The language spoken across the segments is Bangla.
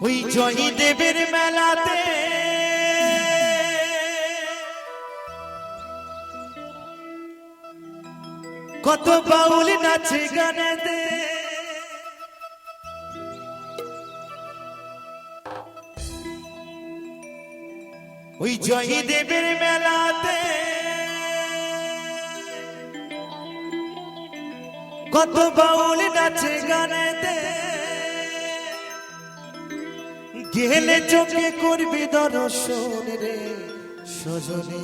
ওই জয়ী দেবের মেলাতে কত বাউল নাচে গানেতে, ওই জয়ী দেবের মেলাতে কত বাউল নাচে গানেতে, গেলে চোখে করবি দর্শন রে সজনী,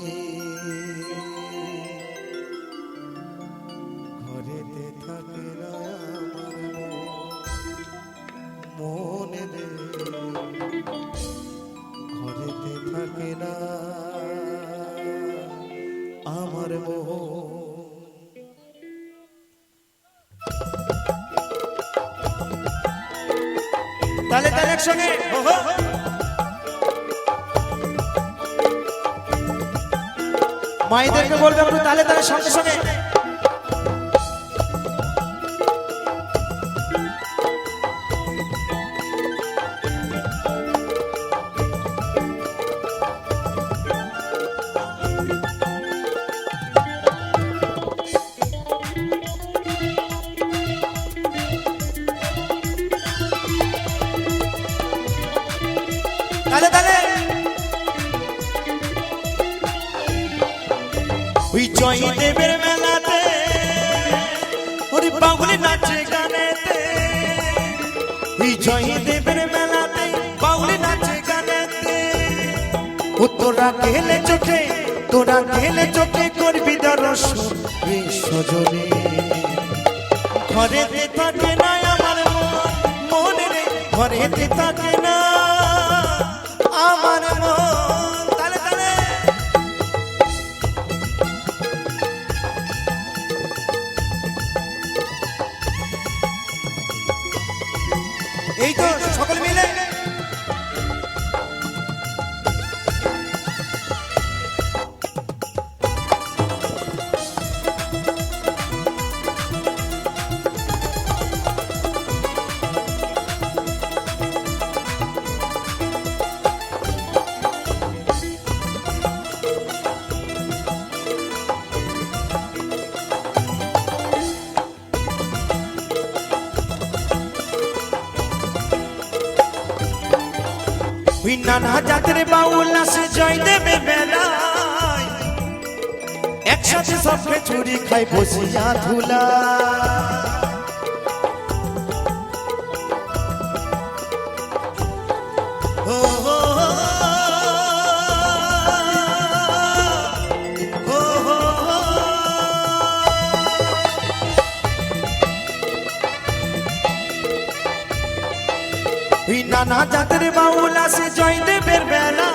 ঘরেতে থাকে না আমার মনে রে, ঘরেতে থাকে না আমার মন। তালে তালে একসঙ্গে মায়েদেরকে বলবে একটু তালে তালে সঙ্গে সঙ্গে। তালে তালে ওই জয়ী দেবের মেলাতে ওরে বাউল নাচে গানেতে, ওই জয়ী দেবের মেলাতে বাউল নাচে গানেতে, ও তোরা গেলে চোখে, তোরা গেলে চোখে করবি দর্শন রে সজনী, ঘরেতে থাকে না আমার মন রে, ঘরেতে থাকে না আমার মন। তালে তালে এই তো সকল মিলে ওই নানা জাতের বাউল আসে জয় দেবে বেলায়, একসাথে সবকে চুরি খাই বসিয়া ধুলা, ও হো হো হো হো। ওই নানা জাতের বাউল আসে জয় দেবের বেলা,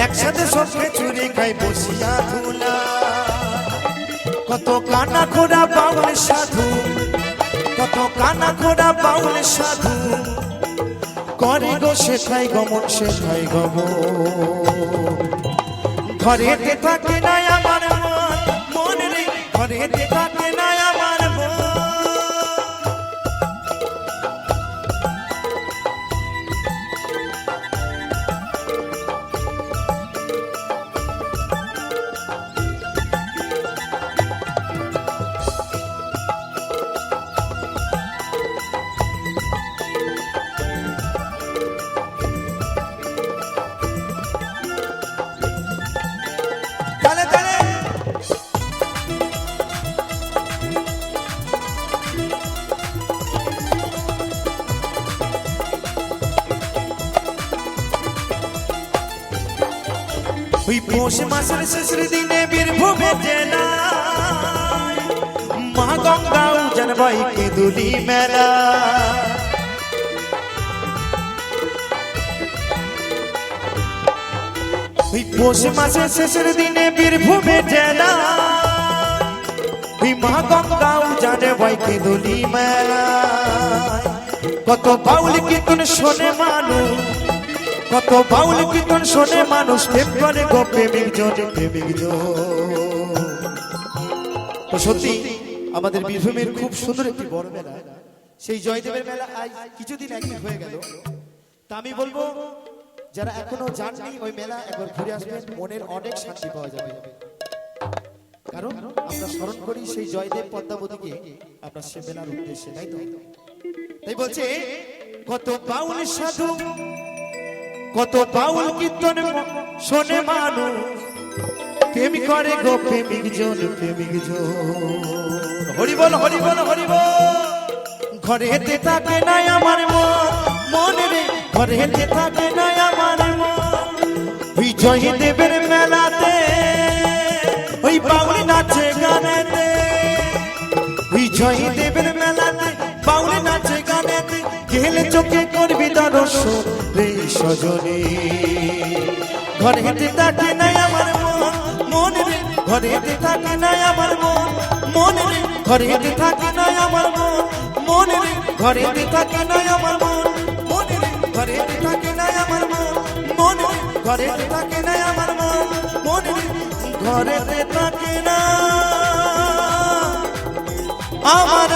একসাথে সবকে চুরি খাই বসিয়া ধুলা, কত কানা খোড়া বাউল সাধু, কত কানা খোড়া বাউল সাধু, করে গো শেখাই গমন শেখাই গমন, ঘরেতে থাকে না আমার মন রে, ঘরেতে থাকে না আমার মন। তালে তালে ওই পৌষ মাসের শেষের দিনে বীরভূমে জেলায় মা গঙ্গা উজান বাইকে দুলি মেলা, ওই পৌষ মাসের শেষের দিনে বীরভূমে জেলায় ওই মা গঙ্গা উজান বাইকে দুলি মেলা, কত বাউল কীর্তন শোনে মানুষ, কত বাউল কীর্তন শোনে মানুষ, প্রেম করে গো প্রেমিক জন, প্রেমিক জন। তো সত্যি আমাদের বীরভূমের খুব সুন্দর একটি বড় মেলা, সেই জয়দেবের মেলা আজ কিছুদিন একদিন হয়ে গেল। তা আমি বলবো যারা এখনো যাননি ওই মেলা একবার ঘুরে আসবেন, মনের অনেক শান্তি পাওয়া যাবে। কারণ আমরা স্মরণ করি সেই জয়দেব পদ্মাবতীকে আপনার সে মেলার উদ্দেশ্যে, তাই তো? তাই বলছে কত বাউল সাধু কত বাউল কীর্তন শোনে মানুষ, প্রেমিক করে গো প্রেমিক জন প্রেমিক জন। হরি বল হরি বল হরি বল। ঘরেতে থাকে না আমার মন, মন রে ঘরেতে থাকে না আমার মন। ওই জয়দেবের মেলাতে ওই বাউল নাচে গানেতে, ওই জয়দেবের মেলাতে বাউল নাচে গানেতে, গেলে চোখে করবি দর্শন রে সজনে। ঘরেতে থাকে না আমার মন, মন রে ঘরেতে থাকে না আমার মন, মন রে ঘরেতে থাকে না আমার মন, মন রে ঘরেতে থাকে না আমার মন, মন রে ঘরেতে থাকে না আমার মন, মন রে ঘরেতে থাকে না আমার মন, মন রে ঘরেতে থাকে না আমার